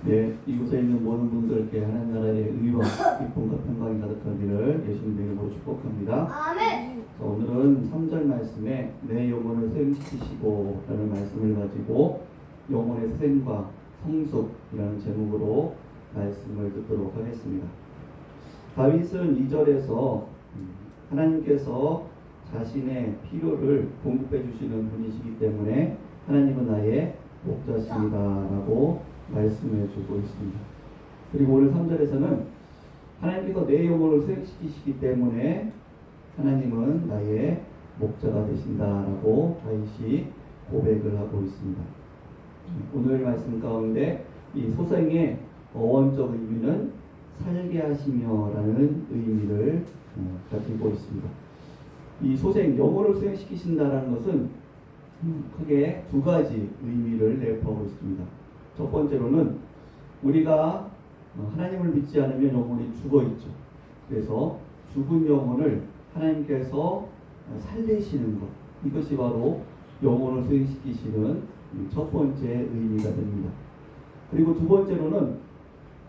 네, 이곳에 있는 모든 분들께 하나님 나라의 의와 기쁨과 평강이 가득하기를 예수님의 이름으로 축복합니다. 아멘. 자, 오늘은 3절 말씀에 내 영혼을 소생시키시고 라는 말씀을 가지고 영혼의 소생과 성숙이라는 제목으로 말씀을 듣도록 하겠습니다. 다윗은 2절에서 하나님께서 자신의 필요를 공급해 주시는 분이시기 때문에 하나님은 나의 목자십니다 라고 말씀해 주고 있습니다. 그리고 오늘 3절에서는 하나님께서 내 영혼을 소생시키시기 때문에 하나님은 나의 목자가 되신다라고 다윗이 고백을 하고 있습니다. 오늘 말씀 가운데 이 소생의 어원적 의미는 살게 하시며라는 의미를 가지고 있습니다. 이 소생, 영혼을 소생시키신다라는 것은 크게 두 가지 의미를 내포하고 있습니다. 첫 번째로는 우리가 하나님을 믿지 않으면 영혼이 죽어 있죠. 그래서 죽은 영혼을 하나님께서 살리시는 것, 이것이 바로 영혼을 소생시키시는 첫 번째 의미가 됩니다. 그리고 두 번째로는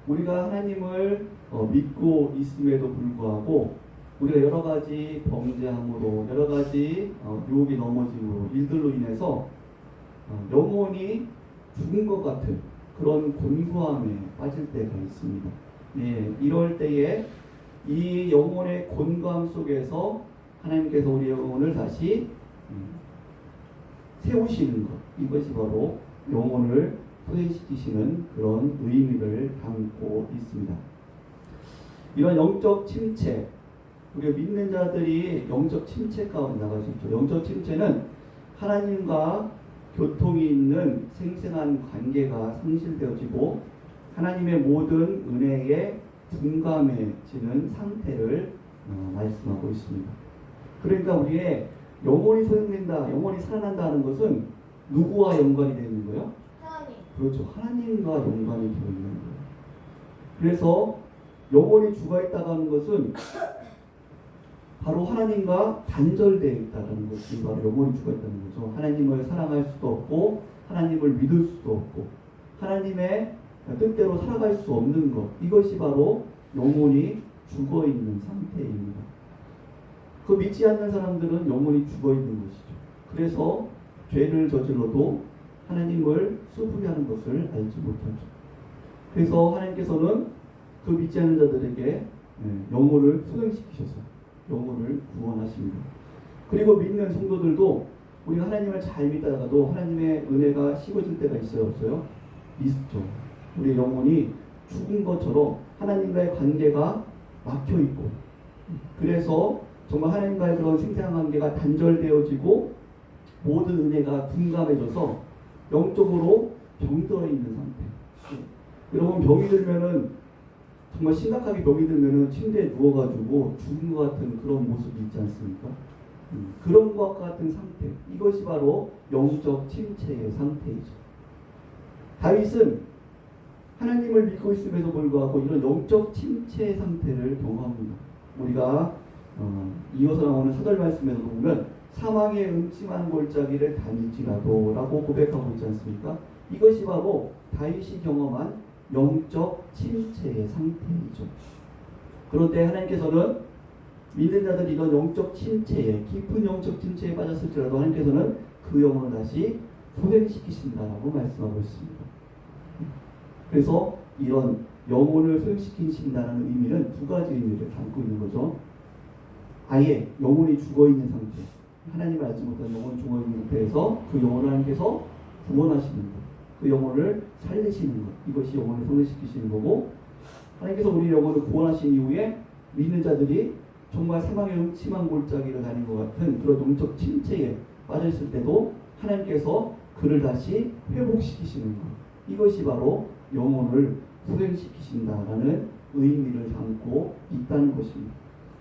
우리가 하나님을 믿고 있음에도 불구하고 우리가 여러 가지 범죄함으로 여러 가지 유혹이 넘어짐으로 일들로 인해서 영혼이 죽은 것 같은 그런 곤고함에 빠질 때가 있습니다. 네, 이럴 때에 이 영혼의 곤고함 속에서 하나님께서 우리 영혼을 다시 세우시는 것, 이것이 바로 영혼을 소생시키시는 그런 의미를 담고 있습니다. 이런 영적 침체, 우리가 믿는 자들이 영적 침체 가운데 나갈 수 있죠. 영적 침체는 하나님과 교통이 있는 생생한 관계가 상실되어지고 하나님의 모든 은혜에 둔감해지는 상태를 말씀하고 있습니다. 그러니까 우리의 영혼이 소생된다, 영혼이 살아난다는 것은 누구와 연관이 되어 있는 거예요? 하나님. 그렇죠. 하나님과 연관이 되어 있는 거예요. 그래서 영혼이 죽어있다고 하는 것은 바로 하나님과 단절되어 있다는 것이 바로 영혼이 죽어있다는 거죠. 하나님을 사랑할 수도 없고 하나님을 믿을 수도 없고 하나님의 뜻대로 살아갈 수 없는 것, 이것이 바로 영혼이 죽어있는 상태입니다. 그 믿지 않는 사람들은 영혼이 죽어있는 것이죠. 그래서 죄를 저질러도 하나님을 수부리하는 것을 알지 못하죠. 그래서 하나님께서는 그 믿지 않는 자들에게 영혼을 소생시키셔서 영혼을 구원하십니다. 그리고 믿는 성도들도 우리가 하나님을 잘 믿다가도 하나님의 은혜가 식어질 때가 있어요, 없어요? 있죠. 우리 영혼이 죽은 것처럼 하나님과의 관계가 막혀 있고, 그래서 정말 하나님과의 그런 생생한 관계가 단절되어지고 모든 은혜가 둔감해져서 영적으로 병들어 있는 상태. 여러분, 병이 들면은 정말 심각하게 병이 들면은 침대에 누워가지고 죽은 것 같은 그런 모습이 있지 않습니까? 그런 것 같은 상태, 이것이 바로 영적 침체의 상태이죠. 다윗은 하나님을 믿고 있음에도 불구하고 이런 영적 침체 상태를 경험합니다. 우리가 이어서 나오는 4절 말씀에서 보면 사망의 음침한 골짜기를 다닐지라도 라고 고백하고 있지 않습니까? 이것이 바로 다윗이 경험한 영적 침체의 상태이죠. 그런데 하나님께서는 믿는 자들이 이런 영적 침체에, 깊은 영적 침체에 빠졌을지라도 하나님께서는 그 영혼을 다시 소생시키신다라고 말씀하고 있습니다. 그래서 이런 영혼을 소생시키신다는 의미는 두 가지 의미를 담고 있는 거죠. 아예 영혼이 죽어있는 상태, 하나님을 알지 못한 영혼이 죽어있는 상태에서 그 영혼을 하나님께서 구원하시는 것, 그 영혼을 살리시는 것, 이것이 영혼을 소생시키시는 거고, 하나님께서 우리 영혼을 구원하신 이후에 믿는 자들이 정말 사망의 음침한 골짜기를 다닌 것 같은 그런 영적 침체에 빠져있을 때도 하나님께서 그를 다시 회복시키시는 것, 이것이 바로 영혼을 소생시키신다라는 의미를 담고 있다는 것입니다.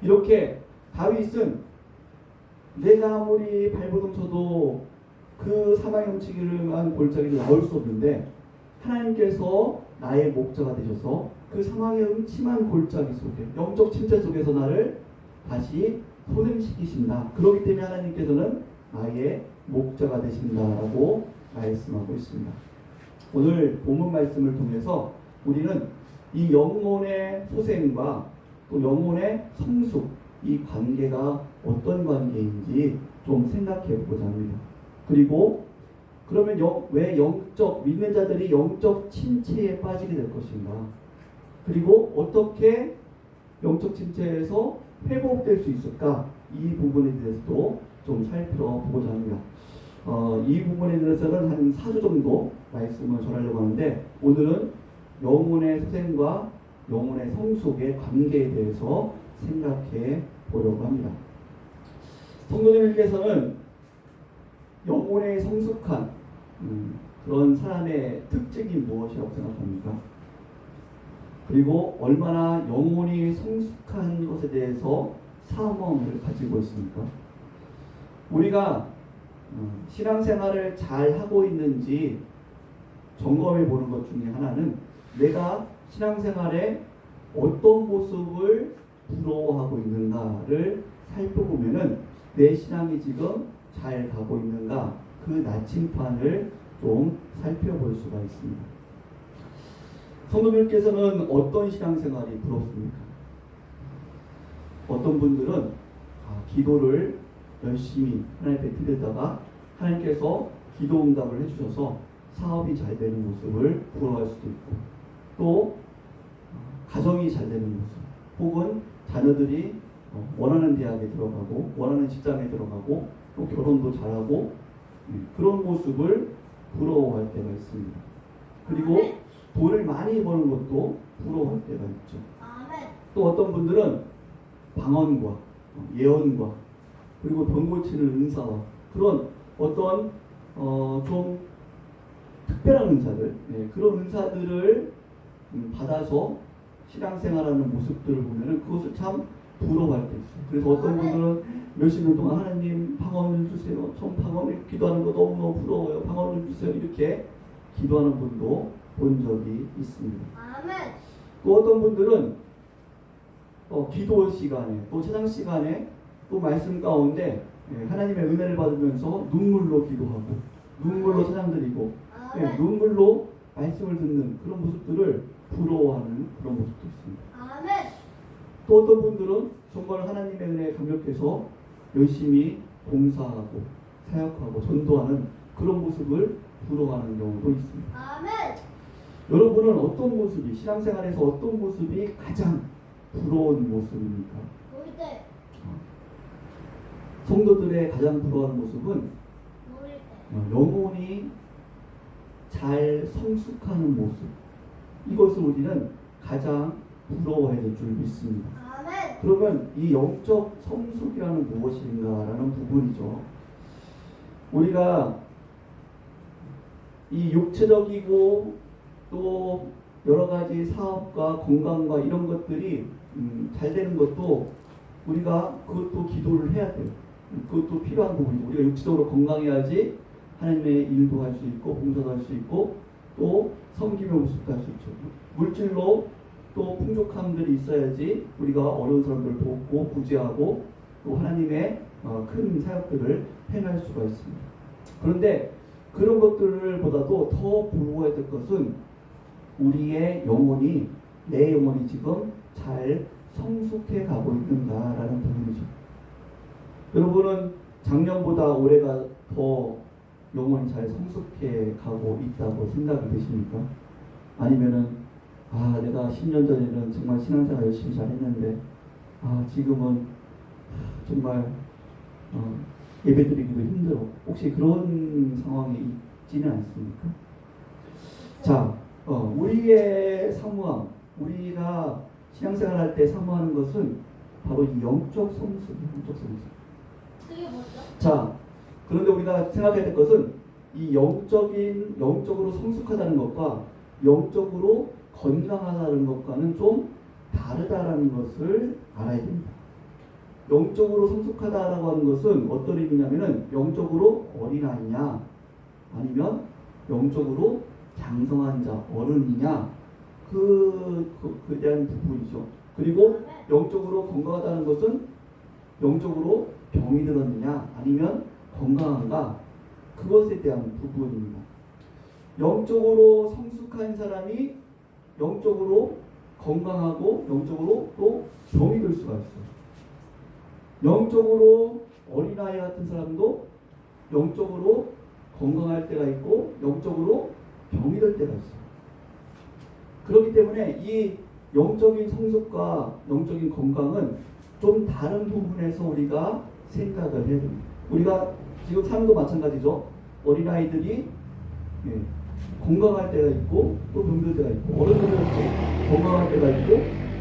이렇게 다윗은 내가 아무리 발버둥 쳐도 그 사망의 음침한 골짜기를 나올 수 없는데 하나님께서 나의 목자가 되셔서 그 사망의 음침한 골짜기 속에, 영적 침체 속에서 나를 다시 소생시키신다. 그렇기 때문에 하나님께서는 나의 목자가 되신다라고 말씀하고 있습니다. 오늘 본문 말씀을 통해서 우리는 이 영혼의 소생과 또 영혼의 성숙, 이 관계가 어떤 관계인지 좀 생각해 보고자 합니다. 그리고 그러면 왜 믿는 자들이 영적 침체에 빠지게 될 것인가? 그리고 어떻게 영적 침체에서 회복될 수 있을까? 이 부분에 대해서도 좀 살펴보고자 합니다. 이 부분에 대해서는 한 4주 정도 말씀을 전하려고 하는데, 오늘은 영혼의 소생과 영혼의 성숙의 관계에 대해서 생각해 보려고 합니다. 성도님께서는 영혼의 성숙한 그런 사람의 특징이 무엇이라고 생각합니까? 그리고 얼마나 영혼이 성숙한 것에 대해서 사모함을 가지고 있습니까? 우리가 신앙생활을 잘 하고 있는지 점검해 보는 것 중에 하나는 내가 신앙생활에 어떤 모습을 부러워하고 있는가를 살펴보면은 내 신앙이 지금 잘 가고 있는가, 그 나침판을 좀 살펴볼 수가 있습니다. 성도님께서는 어떤 신앙생활이 부럽습니까? 어떤 분들은 기도를 열심히 하나님 앞에 드리다가 하나님께서 기도 응답을 해주셔서 사업이 잘 되는 모습을 부러워할 수도 있고, 또 가정이 잘 되는 모습, 혹은 자녀들이 원하는 대학에 들어가고 원하는 직장에 들어가고 또 결혼도 잘하고 그런 모습을 부러워할 때가 있습니다. 그리고 돈을 많이 버는 것도 부러워할 때가 있죠. 또 어떤 분들은 방언과 예언과 그리고 병 고치는 은사와 그런 어떤 좀 특별한 은사들, 그런 은사들을 받아서 신앙생활하는 모습들을 보면은 그것을 참 부러워할 때 있어요. 그래서 어떤 분들은 몇십 년 동안 하나님 방언을 주세요. 전 방언을 기도하는 거 너무너무 부러워요. 방언을 주세요. 이렇게 기도하는 분도 본 적이 있습니다. 또 어떤 분들은 기도 시간에 또 찬양 시간에 또 말씀 가운데 하나님의 은혜를 받으면서 눈물로 기도하고 눈물로 찬양 드리고 눈물로 말씀을 듣는 그런 모습들을 부러워하는 그런 모습도 있습니다. 또 어떤 분들은 정말 하나님의 은혜에 감격해서 열심히 봉사하고 사역하고 전도하는 그런 모습을 부러워하는 경우도 있습니다. 여러분은 어떤 모습이, 신앙생활에서 어떤 모습이 가장 부러운 모습입니까? 성도들의 가장 부러워하는 모습은 영혼이 잘 성숙하는 모습, 이것을 우리는 가장 부러워해야 될 줄 믿습니다. 그러면 이 영적 성숙이라는 무엇인가라는 부분이죠. 우리가 이 육체적이고 또 여러 가지 사업과 건강과 이런 것들이 잘 되는 것도 우리가 그것도 기도를 해야 돼요. 그것도 필요한 부분이고, 우리가 육체적으로 건강해야지 하나님의 일도 할 수 있고 봉사도 할 수 있고 또 섬김의 모습도 할 수 있죠. 물질로 또 풍족함들이 있어야지 우리가 어려운 사람들을 돕고 구제하고 또 하나님의 큰 사역들을 행할 수가 있습니다. 그런데 그런 것들보다도 더 부러워해야 될 것은 우리의 영혼이, 내 영혼이 지금 잘 성숙해 가고 있는가라는 부분이죠. 여러분은 작년보다 올해가 더 영혼이 잘 성숙해 가고 있다고 생각이 되십니까? 아니면은 내가 10년 전에는 정말 신앙생활 열심히 잘했는데 지금은 정말 예배드리기도 힘들어. 혹시 그런 상황이 있지는 않습니까? 자, 우리의 사모함, 우리가 신앙생활 할 때 사모하는 것은 바로 이 영적 성숙이에요. 영적 성숙. 그게 뭐죠? 자, 그런데 우리가 생각해야 될 것은 이 영적으로 성숙하다는 것과 영적으로 건강하다는 것과는 좀 다르다라는 것을 알아야 됩니다. 영적으로 성숙하다라고 하는 것은 어떤 의미냐면은 영적으로 어린아이냐 아니면 영적으로 장성한 자, 어른이냐 그에 대한 부분이죠. 그리고 영적으로 건강하다는 것은 영적으로 병이 들었느냐 아니면 건강한가, 그것에 대한 부분입니다. 영적으로 성숙한 사람이 영적으로 건강하고 영적으로 또 병이 들 수가 있어요. 영적으로 어린아이 같은 사람도 영적으로 건강할 때가 있고 영적으로 병이 될 때가 있어요. 그렇기 때문에 이 영적인 성숙과 영적인 건강은 좀 다른 부분에서 우리가 생각을 해야 됩니다. 우리가 지금 삶도 마찬가지죠. 어린아이들이 건강할 때가 있고 또 병들 때가 있고 어른들은 건강할 때가 있고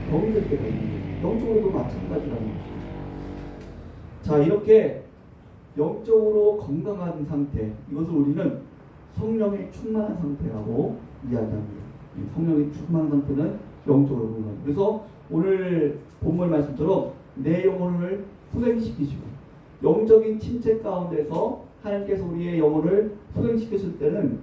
병이 될 때가 있는 거예요. 영적으로도 마찬가지라는 거죠. 자, 이렇게 영적으로 건강한 상태, 이것을 우리는 성령의 충만한 상태라고 이야기합니다. 성령의 충만한 상태는 영적으로 건강. 그래서 오늘 본문 말씀처럼 내 영혼을 소생시키시고 영적인 침체 가운데서 하나님께서 우리의 영혼을 소생시켰을 때는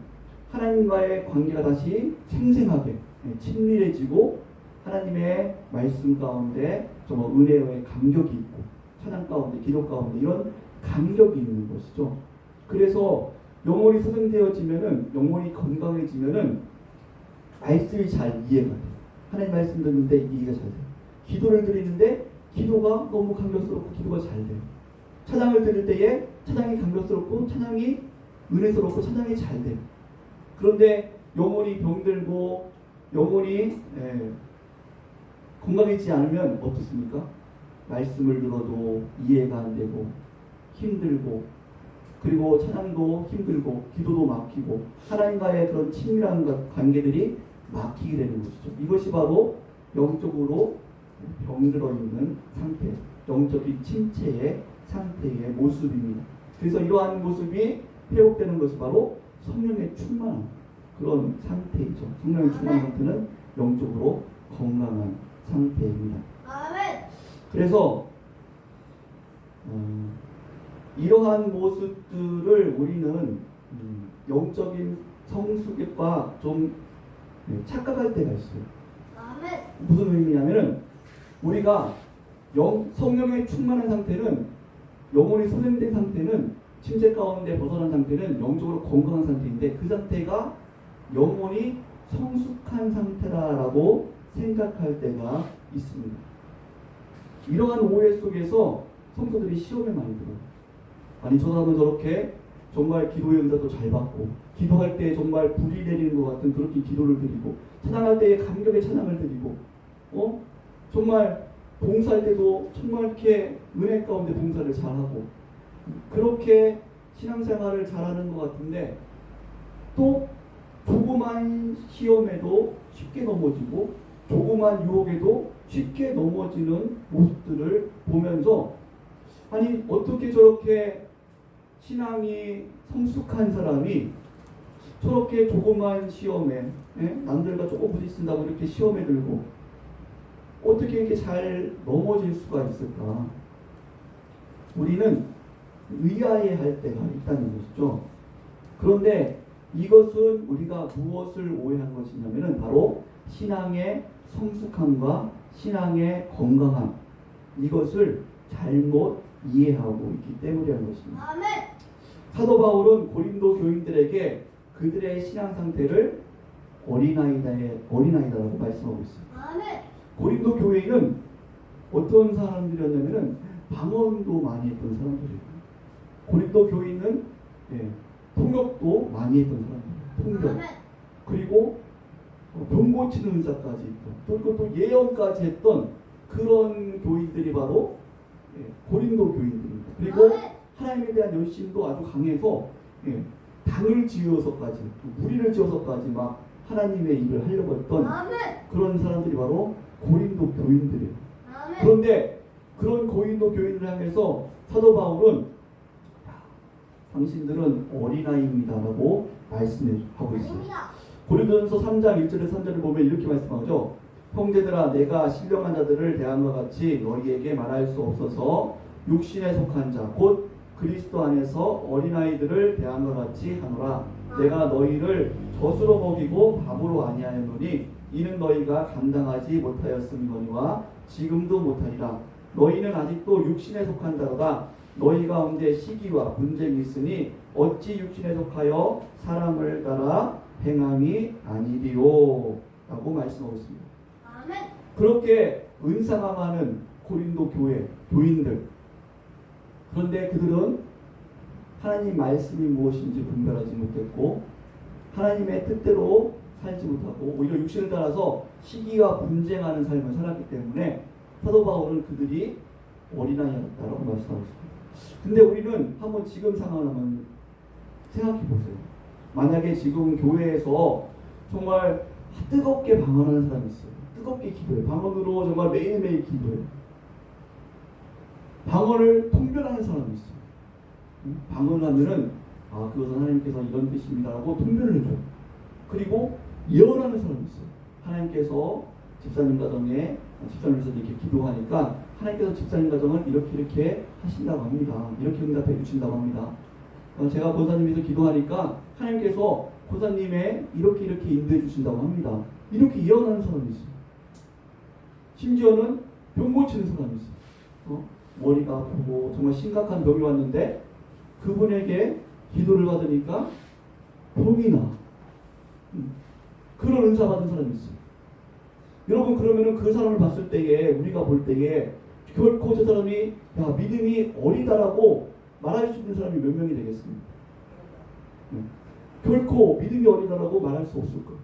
하나님과의 관계가 다시 생생하게 친밀해지고 하나님의 말씀 가운데 정말 은혜의 감격이 있고 찬양 가운데 기도 가운데 이런 감격이 있는 것이죠. 그래서 영혼이 소생되어지면은 영혼이 건강해지면은 말씀이 잘 이해가 돼요. 하나님 말씀 듣는데 이해가 잘 돼요. 기도를 드리는데 기도가 너무 감격스럽고 기도가 잘 돼요. 찬양을 들을 때에 찬양이 감격스럽고 찬양이 은혜스럽고 찬양이 잘 돼요. 그런데 영혼이 병들고 영혼이 건강해지지 않으면 어떻습니까? 말씀을 들어도 이해가 안 되고 힘들고 그리고 찬양도 힘들고 기도도 막히고 하나님과의 그런 친밀한 관계들이 막히게 되는 것이죠. 이것이 바로 영적으로 병들어 있는 상태, 영적인 침체의 상태의 모습입니다. 그래서 이러한 모습이 회복되는 것이 바로 성령의 충만한 그런 상태이죠. 성령의 충만한 상태는 영적으로 건강한 상태입니다. 그래서 이러한 모습들을 우리는 영적인 성숙과 좀 착각할 때가 있어요. 무슨 의미냐면은 우리가 성령의 충만한 상태는 영혼이 소생된 상태는 침체 가운데 벗어난 상태는 영적으로 건강한 상태인데 그 상태가 영혼이 성숙한 상태라고 생각할 때가 있습니다. 이러한 오해 속에서 성도들이 시험에 많이 들어요. 아니 저 사람은 저렇게 정말 기도의 응답도 잘 받고 기도할 때 정말 불이 내리는 것 같은 그렇게 기도를 드리고 찬양할 때에 감격의 찬양을 드리고 정말 봉사할 때도 정말 이렇게 은혜 가운데 봉사를 잘하고 그렇게 신앙생활을 잘하는 것 같은데 또 조그만 시험에도 쉽게 넘어지고 조그만 유혹에도 쉽게 넘어지는 모습들을 보면서 아니 어떻게 저렇게 신앙이 성숙한 사람이 저렇게 조그만 시험에 남들과 조금 부딪힌다고 이렇게 시험에 들고 어떻게 이렇게 잘 넘어질 수가 있을까? 우리는 의아해할 때가 있다는 것이죠. 그런데 이것은 우리가 무엇을 오해한 것이냐면은 바로 신앙의 성숙함과 신앙의 건강함 이것을 잘못 이해하고 있기 때문이라는 것입니다. 아멘. 사도 바울은 고린도 교인들에게 그들의 신앙 상태를 어린아이다라고 말씀하고 있습니다. 아멘. 고린도 교회는 어떤 사람들이었냐면은 방언도 많이 했던 사람들이에요. 고린도 교인은 통역도 많이 했던 사람들이에요. 통역. 그리고 병 고치는 은사까지 있고 또 그것도 예언까지 했던 그런 교인들이 바로 고린도 교인들입니다. 그리고 하나님에 대한 열심도 아주 강해서 당을 지어서까지 무리를 지어서까지 막 하나님의 일을 하려고 했던 그런 사람들이 바로 고린도 교인들이에요. 그런데 그런 고린도 교인을 향해서 사도 바울은 당신들은 어린아이입니다라고 말씀하고 있습니다. 고린도전서 3장 1절에서 3절을 보면 이렇게 말씀하죠. 형제들아 내가 신령한 자들을 대함과 같이 너희에게 말할 수 없어서 육신에 속한 자 곧 그리스도 안에서 어린아이들을 대함과 같이 하노라. 내가 너희를 젖으로 먹이고 밥으로 아니하였노니 이는 너희가 감당하지 못하였음이거니와 지금도 못하리라. 너희는 아직도 육신에 속한 자로다. 너희 가운데 시기와 분쟁이 있으니 어찌 육신에 속하여 사람을 따라 행함이 아니리요 라고 말씀하고 있습니다. 아멘. 그렇게 은사가 는 고린도 교회 교인들, 그런데 그들은 하나님 말씀이 무엇인지 분별하지 못했고 하나님의 뜻대로 살지 못하고 오히려 육신을 따라서 시기와 분쟁하는 삶을 살았기 때문에 사도 바울은 그들이 어린아이였다라고 말씀하고 있습니다. 근데 우리는 한번 지금 상황을 한번 생각해 보세요. 만약에 지금 교회에서 정말 뜨겁게 방언하는 사람이 있어요. 뜨겁게 기도해요. 방언으로 정말 매일매일 기도해요. 방언을 통변하는 사람이 있어요. 방언을 하면은 그것은 하나님께서 이런 뜻입니다라고 통변을 해줘요. 그리고 예언하는 사람이 있어요. 하나님께서 집사님 가정에 집사님께서 이렇게 기도하니까 하나님께서 집사님 가정을 이렇게 하신다고 합니다. 이렇게 응답해 주신다고 합니다. 제가 권사님께서 기도하니까 하나님께서 권사님의 이렇게 인도해 주신다고 합니다. 이렇게 예언하는 사람이 있어요. 심지어는 병 고치는 사람이 있어요. 머리가 아프고 정말 심각한 병이 왔는데 그분에게 기도를 받으니까 병이 나. 그런 은사 받은 사람이 있어요. 여러분, 그러면은 그 사람을 봤을 때에 우리가 볼 때에 결코 저 사람이 믿음이 어리다라고 말할 수 있는 사람이 몇 명이 되겠습니까? 결코 믿음이 어리다라고 말할 수 없을 거예요.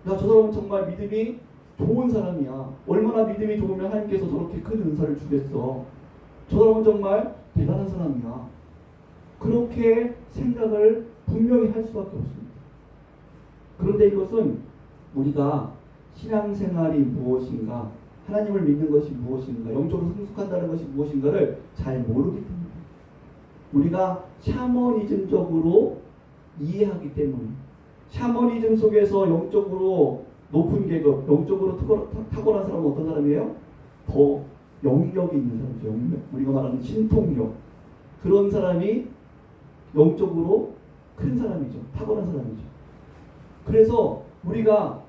저 사람은 정말 믿음이 좋은 사람이야. 얼마나 믿음이 좋으면 하나님께서 저렇게 큰 은사를 주겠어. 저 사람은 정말 대단한 사람이야. 그렇게 생각을 분명히 할 수밖에 없습니다. 그런데 이것은 우리가 신앙생활이 무엇인가, 하나님을 믿는 것이 무엇인가, 영적으로 성숙한다는 것이 무엇인가를 잘 모르기 때문에, 우리가 샤머니즘적으로 이해하기 때문에, 샤머니즘 속에서 영적으로 높은 계급, 영적으로 탁월한 사람은 어떤 사람이에요? 더 영역이 있는 사람이죠. 영역. 우리가 말하는 신통력. 그런 사람이 영적으로 큰 사람이죠. 탁월한 사람이죠. 그래서 우리가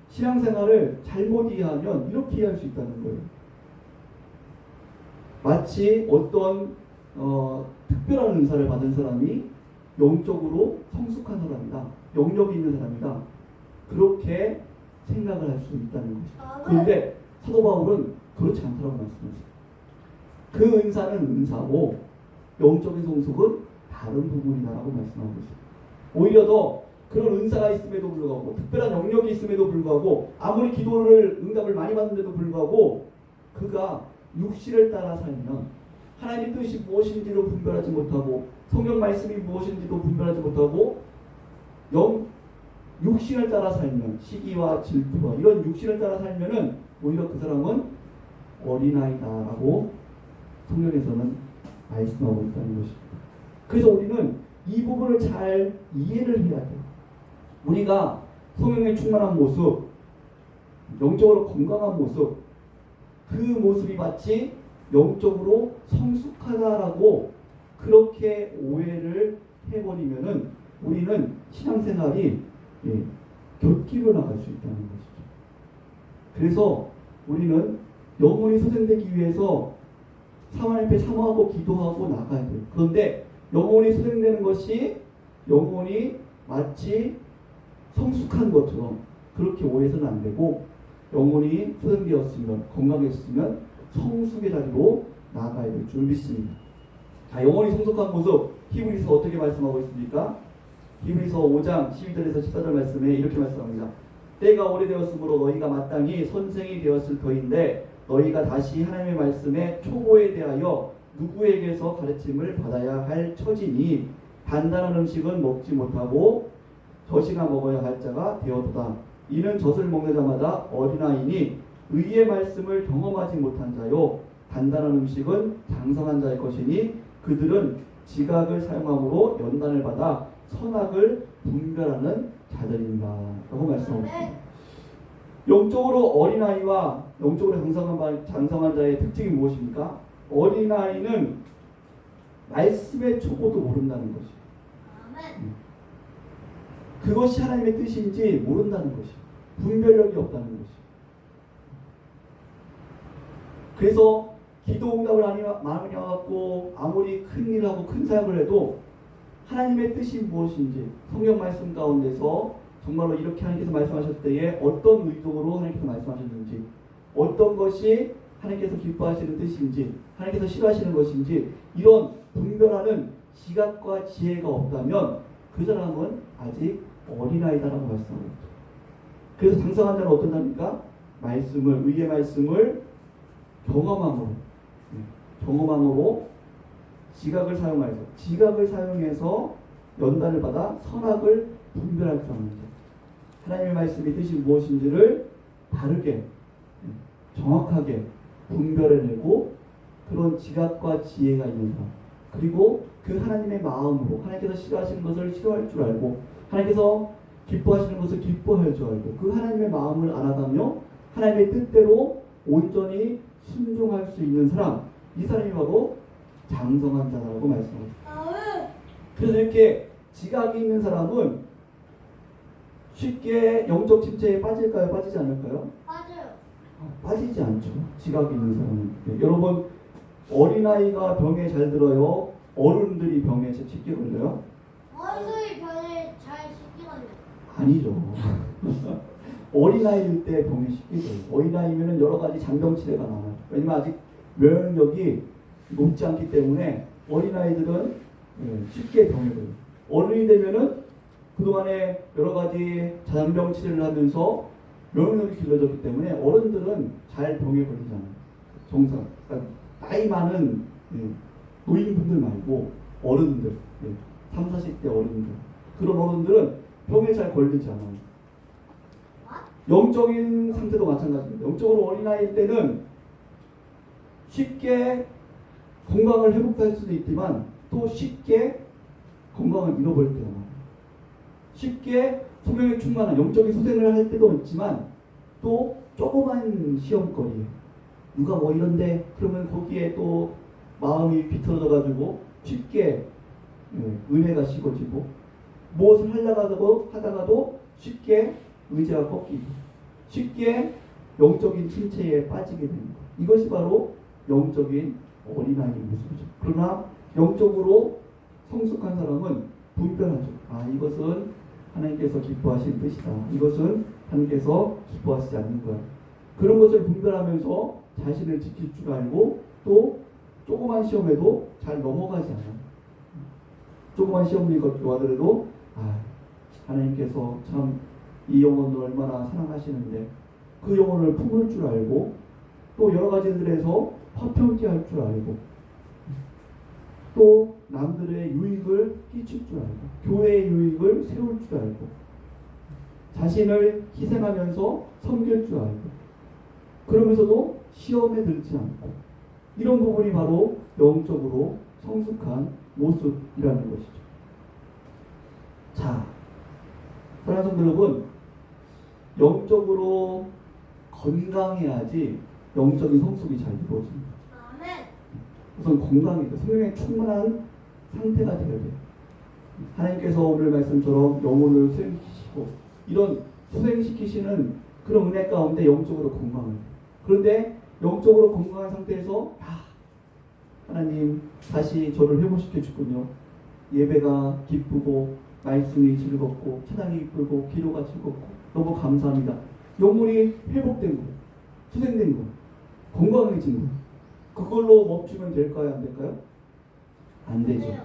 신앙생활을 잘못 이해하면 이렇게 이해할 수 있다는 거예요. 마치 어떤 특별한 은사를 받은 사람이 영적으로 성숙한 사람이다. 영역이 있는 사람이다. 그렇게 생각을 할 수 있다는 것이죠. 그런데 사도 바울은 그렇지 않다고 말씀하셨어요. 그 은사는 은사고 영적인 성숙은 다른 부분이다라고 말씀하고 있어요. 오히려 더 그런 은사가 있음에도 불구하고 특별한 영역이 있음에도 불구하고 아무리 기도를 응답을 많이 받는데도 불구하고 그가 육신을 따라 살면 하나님의 뜻이 무엇인지도 분별하지 못하고 성경 말씀이 무엇인지도 분별하지 못하고 육신을 따라 살면 시기와 질투와 이런 육신을 따라 살면은 오히려 그 사람은 어린아이다라고 성경에서는 말씀하고 있다는 것입니다. 그래서 우리는 이 부분을 잘 이해를 해야 돼요. 우리가 성령에 충만한 모습, 영적으로 건강한 모습, 그 모습이 마치 영적으로 성숙하다라고 그렇게 오해를 해버리면은 우리는 신앙생활이 곁길로 나갈 수 있다는 것이죠. 그래서 우리는 영혼이 소생되기 위해서 하나님 앞에 사모하고 기도하고 나가야 돼요. 그런데 영혼이 소생되는 것이 영혼이 마치 성숙한 것처럼 그렇게 오해서는 안 되고 영혼이 소생되었으면 건강했으면 성숙의 자리로 나아가야 될 줄 믿습니다. 자, 영혼이 성숙한 모습 히브리서 어떻게 말씀하고 있습니까? 히브리서 5장 12절에서 14절 말씀에 이렇게 말씀합니다. 때가 오래되었으므로 너희가 마땅히 선생이 되었을 터인데 너희가 다시 하나님의 말씀에 초보에 대하여 누구에게서 가르침을 받아야 할 처지니 단단한 음식은 먹지 못하고 젖이나 먹어야 할 자가 되었도다. 이는 젖을 먹는 자마다 어린아이니 의의 말씀을 경험하지 못한 자요 단단한 음식은 장성한 자의 것이니 그들은 지각을 사용함으로 연단을 받아 선악을 분별하는 자들입니다. 라고 말씀하고 있습니다. 영적으로 어린아이와 영적으로 장성한 자의 특징이 무엇입니까? 어린아이는 말씀의 초보도 모른다는 것이에요. 그것이 하나님의 뜻인지 모른다는 것이에요. 분별력이 없다는 것이에요. 그래서 기도 응답을 많이 하고 아무리 큰 일을 하고 큰 사역을 해도 하나님의 뜻이 무엇인지 성경 말씀 가운데서 정말로 이렇게 하나님께서 말씀하셨을 때에 어떤 의도로 하나님께서 말씀하셨는지, 어떤 것이 하나님께서 기뻐하시는 뜻인지, 하나님께서 싫어하시는 것인지, 이런 분별하는 지각과 지혜가 없다면 그 사람은 아직 어린아이다라고 말씀합니다. 그래서 장성한 자는 어떤 자입니까? 말씀을, 의의 말씀을 경험함으로 지각을 사용해서 연단을 받아 선악을 분별할 줄 아는 자. 하나님의 말씀의 뜻이 무엇인지를 바르게, 정확하게 분별해내고 그런 지각과 지혜가 있는 사람. 그리고 그 하나님의 마음으로 하나님께서 싫어하시는 것을 싫어할 줄 알고 하나님께서 기뻐하시는 것을 기뻐할 줄 알고 그 하나님의 마음을 알아가며 하나님의 뜻대로 온전히 순종할 수 있는 사람, 이 사람이 바로 장성한 자라고 말씀합니다. 그래서 이렇게 지각이 있는 사람은 쉽게 영적 침체에 빠질까요? 빠지지 않을까요? 맞아요. 빠지지 않죠. 지각이 있는 사람은. 네, 여러분, 어린아이가 병에 잘 들어요? 어른들이 병에 쉽게 걸려요? 어른들이 병에 잘 씻기거든요. 아니죠. 어린아이일 때 병이 쉽게 걸려요. 어린아이면 여러 가지 잔병치레가 나와요. 왜냐면 아직 면역력이 높지 않기 때문에 어린아이들은 쉽게 병에 걸려요. 어른이 되면은 그동안에 여러 가지 잔병 치료를 하면서 면역력이 길러졌기 때문에 어른들은 잘 병에 걸리지 않아요. 정상. 그러니까 나이 많은 노인분들 말고 어른들, 3, 40대 어른들. 그런 어른들은 병에 잘 걸리지 않아요. 영적인 상태도 마찬가지입니다. 영적으로 어린아이일 때는 쉽게 건강을 회복할 수도 있지만 또 쉽게 건강을 잃어버릴 때가 많아요. 쉽게 소명에 충만한 영적인 소생을 할 때도 있지만 또 조그만 시험거리에 누가 뭐 이런데 그러면 거기에 또 마음이 비틀어져 가지고 쉽게 은혜가 식어지고 무엇을 하다가도 쉽게 의지가 꺾이고 쉽게 영적인 침체에 빠지게 되는 것. 이것이 바로 영적인 어린아이의 모습이죠. 그러나 영적으로 성숙한 사람은 분별하죠. 이것은 하나님께서 기뻐하시는 뜻이다. 이것은 하나님께서 기뻐하시지 않는 거야. 그런 것을 분별하면서 자신을 지킬 줄 알고 또 조그만 시험에도 잘 넘어가지 않아요. 조그만 시험이 와더라도 하나님께서 참 이 영혼을 얼마나 사랑하시는데 그 영혼을 품을 줄 알고 또 여러 가지들에서 화평케 할 줄 알고 또 남들의 유익을 끼칠 줄 알고 교회의 유익을 세울 줄 알고 자신을 희생하면서 섬길 줄 알고 그러면서도 시험에 들지 않고 이런 부분이 바로 영적으로 성숙한 모습이라는 것이죠. 자, 사랑하는 성도 여러분, 영적으로 건강해야지 영적인 성숙이 잘 이루어집니다. 아멘. 우선 건강이다. 성령에 충만한 상태가 되어야 돼요. 하나님께서 오늘 말씀처럼 영혼을 수행시키시고 이런 수행시키시는 그런 은혜 가운데 영적으로 건강해요. 그런데 영적으로 건강한 상태에서 하나님 다시 저를 회복시켜 주군요. 예배가 기쁘고 말씀이 즐겁고 찬양이 기쁘고 기도가 즐겁고 너무 감사합니다. 영혼이 회복된 거, 수생된 거, 건강해진 거. 그걸로 멈추면 될까요? 안 될까요? 안 되죠.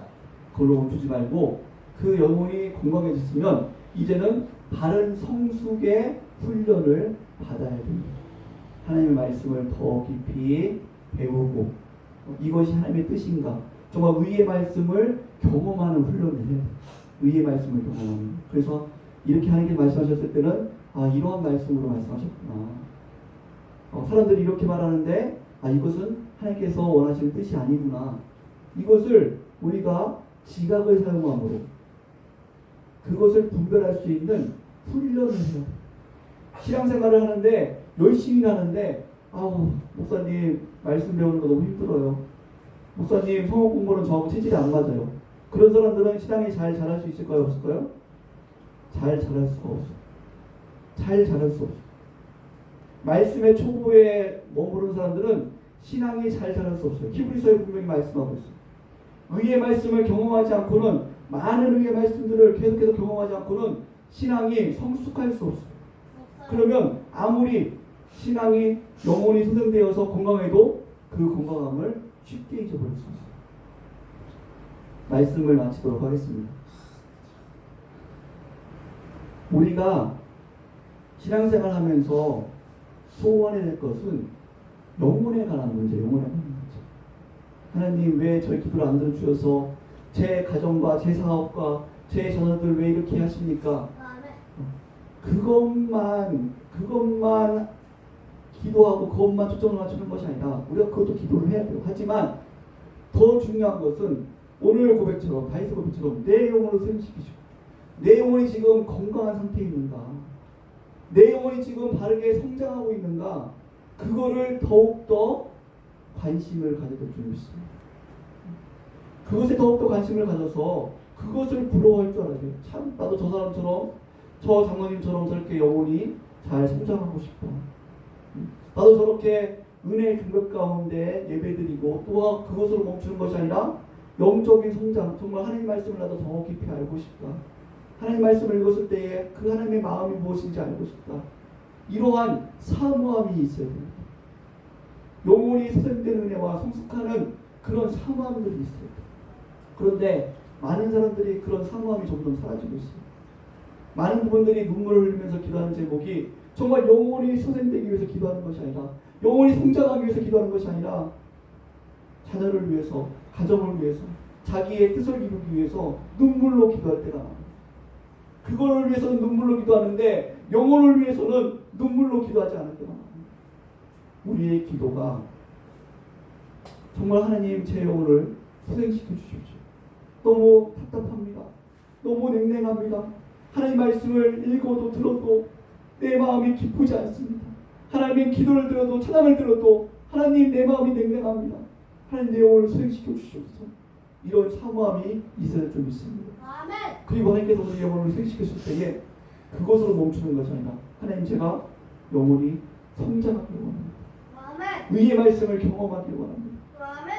그걸로 멈추지 말고 그 영혼이 건강해졌으면 이제는 바른 성숙의 훈련을 받아야 됩니다. 하나님의 말씀을 더 깊이 배우고 이것이 하나님의 뜻인가 정말 의의 말씀을 경험하는 훈련을 해요. 의의 말씀을 경험하는. 그래서 이렇게 하나님께 말씀하셨을 때는 이러한 말씀으로 말씀하셨구나. 사람들이 이렇게 말하는데 이것은 하나님께서 원하시는 뜻이 아니구나. 이것을 우리가 지각을 사용함으로 그것을 분별할 수 있는 훈련을 해요. 신앙생활을 하는데 열심히 하는데 목사님 말씀 배우는 거 너무 힘들어요. 목사님 성경 공부는 저하고 체질이 안 맞아요. 그런 사람들은 신앙이 잘 자랄 수 있을까요? 없을까요? 잘 자랄 수가 없어요. 잘 자랄 수 없어요. 말씀의 초보에 머무르는 사람들은 신앙이 잘 자랄 수 없어요. 히브리서에 분명히 말씀하고 있어요. 의의 말씀을 경험하지 않고는 많은 의의 말씀들을 계속해서 경험하지 않고는 신앙이 성숙할 수 없어요. 없어요. 그러면 아무리 신앙이 영혼이 소생되어서 건강해도 그 건강함을 쉽게 잊어버릴 수 있어요. 말씀을 마치도록 하겠습니다. 우리가 신앙생활 하면서 소원해야 될 것은 영혼에 관한 문제, 영혼에 관한 문제. 하나님 왜 저희 기도를 안 들어주셔서 제 가정과 제 사업과 제 자녀들 왜 이렇게 하십니까? 그것만 기도하고 그것만 초점을 맞추는 것이 아니라 우리가 그것도 기도를 해야 돼요. 하지만 더 중요한 것은 오늘 고백처럼 다윗의 고백처럼 내 영혼을 소생시키시고 내 영혼이 지금 건강한 상태에 있는가, 내 영혼이 지금 바르게 성장하고 있는가, 그거를 더욱더 관심을 가져야 될 줄 믿습니다. 그것에 더욱더 관심을 가져서 그것을 부러워할 줄 알아야 돼요. 참 나도 저 사람처럼 저 장로님처럼 저렇게 영혼이 잘 성장하고 싶다. 나도 저렇게 은혜의 경력 가운데 예배드리고 또 그것으로 멈추는 것이 아니라 영적인 성장, 정말 하나님 말씀을 나도 더 깊이 알고 싶다. 하나님 말씀을 읽었을 때에 그 하나님의 마음이 무엇인지 알고 싶다. 이러한 사모함이 있어야 됩니다. 영혼이 소생되는 은혜와 성숙하는 그런 사모함들이 있어요. 그런데 많은 사람들이 그런 사모함이 점점 사라지고 있어요. 많은 분들이 눈물을 흘리면서 기도하는 제목이 정말 영혼이 소생되기 위해서 기도하는 것이 아니라, 영혼이 성장하기 위해서 기도하는 것이 아니라 자녀를 위해서, 가정을 위해서, 자기의 뜻을 이루기 위해서 눈물로 기도할 때가 많아요. 그거를 위해서는 눈물로 기도하는데 영혼을 위해서는 눈물로 기도하지 않을 때가 많아요. 우리의 기도가 정말 하나님 제 영혼을 소생시켜 주십시오. 너무 답답합니다. 너무 냉랭합니다. 하나님 말씀을 읽어도 들어도 내 마음이 기쁘지 않습니다. 하나님의 기도를 들어도 찬양을 들어도 하나님 내 마음이 냉랭합니다. 하나님 내 영혼을 소생시켜 주시옵소서. 이런 사모함이 있어야 좀 있습니다. 아멘. 그리고 하나님께서 우리 영혼을 소생시켰을 때에 그것으로 멈추는 것이 아니라 하나님 제가 영혼이 성장하기를 원합니다. 아멘. 의의 말씀을 경험하기를 원합니다. 아멘.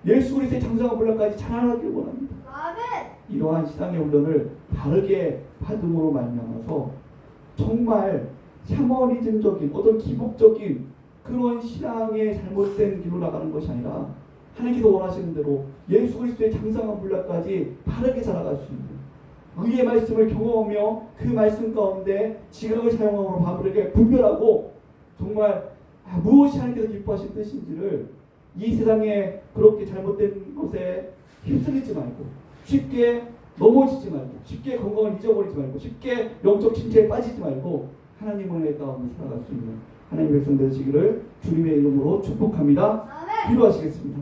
예수 그리스도의 장성한 분량까지 자라나기를 원합니다. 아멘. 이러한 신앙의 훈련을 바르게 받음으로 말미암아서 정말 샤머니즘적인 어떤 기복적인 그런 신앙의 잘못된 길로 나가는 것이 아니라 하나님께서 원하시는 대로 예수 그리스도의 장성한 분량까지 바르게 자라갈 수 있는 의의 말씀을 경험하며 그 말씀 가운데 지각을 사용함으로 바르게 분별하고 정말 무엇이 하나님께서 기뻐하신 뜻인지를 이 세상에 그렇게 잘못된 것에 휩쓸리지 말고 쉽게 넘어지지 말고 쉽게 건강을 잊어버리지 말고 쉽게 영적 침체에 빠지지 말고 하나님 은혜 가운데 살아갈 수 있는 하나님의 백성 되시기를 주님의 이름으로 축복합니다. 아멘. 기도하시겠습니다.